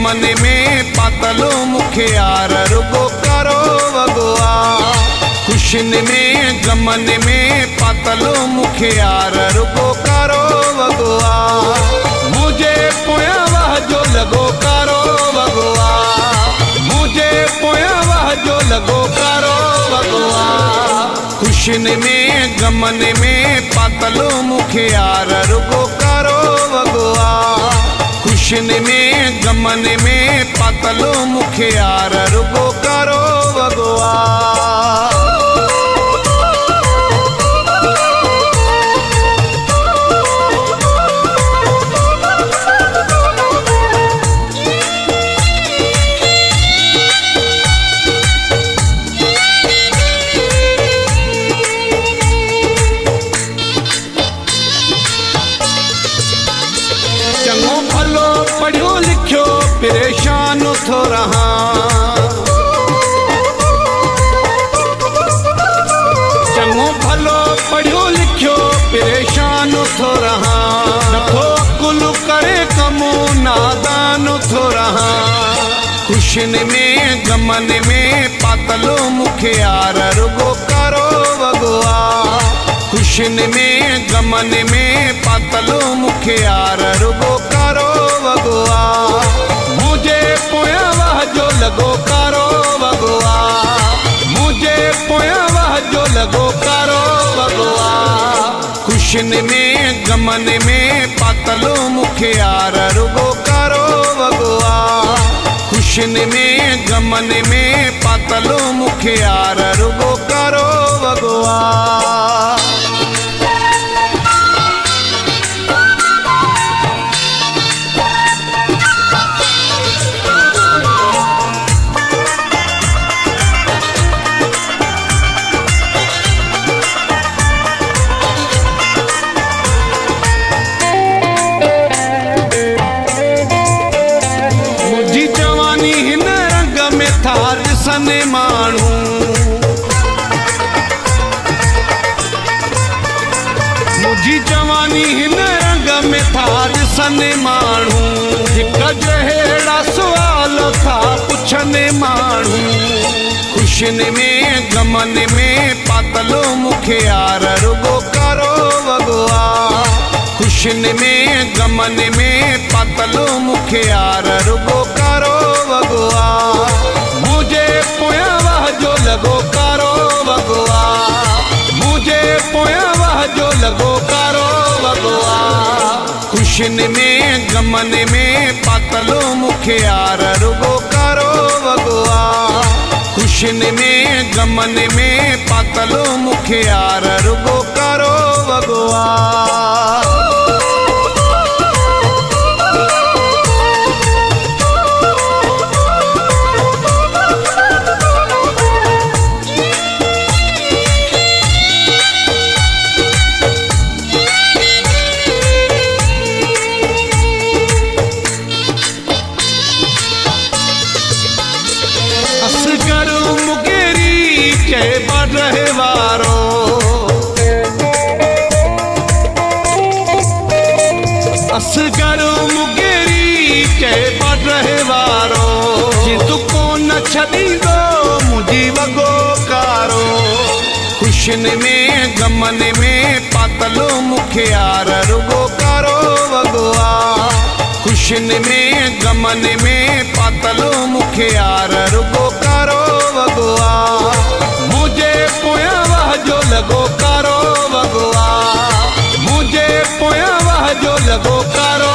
गमन में पातलो मुखे यार रुगो करो वगुआ। खुशन में गमन में पातलो मुखे यार रुगो करो वगुआ। मुझे पोया वह जो लगो करो वगुआ। मुझे पोया वह जो लगो करो वगुआ। खुशन में गमन में पातलो मुखे यार रुगो करो वगुआ। खुशन में गमन में पातलो मुखे यार रुगो करो वगुआ। चंगो भलो पढ़ियो लिखियो परेशान थो रहा। चंगो भलो पढ़ियो लिखियो परेशान थो रहा। नथो अकुल करे कमो नादान थो रहा। खुशन में गमन में पातलो मुखे यार रुगो करो वगुआ। खुशन में गमन में पातलो मुखे यार रुगो करो वगुआ। मुझे पोया वह जो लगो करो वगुआ। मुझे पोया वह जो लगो करो वगुआ। खुशन में गमन में पातलो मुखे यार रुगो करो वगुआ। खुशन में गमन में पातलो मुखे यार रुगो करो वगुआ। ॾिसने माण्हू मुझी जवानी हिन रंग में था ॾिसने माण्हू। हिक जहिड़ा सुवाल था पुछने माण्हू। खुशन में गमन में पातलो मुखे यार रुगो करो वगुआ। खुशन में गमन में पातलो मुखे यार रुगो करो वगुआ। मुझे पोया वह जो लगो करो वगुआ। मुझे पोया वह जो लगो करो वगुआ। खुशन में गमन में पातलो मुखे यार रुगो करो वगुआ। खुशन में गमन में पातलो मुखे यार रुगो करो वगुआ। असगर मुगेरी के बढ़े वारो। असगर मुगेरी के बढ़े वारो। जिद को न छॾींदो मुझी वगो कारो। खुशन में गमन में पातलो मुखे यार रुगो करो वगुआ। खुशन में गमन में पातलो मुखे यार रुगो करो वगुआ। मुझे पोया वह जो लगो करो वगुआ। मुझे पोया वह जो लगो करो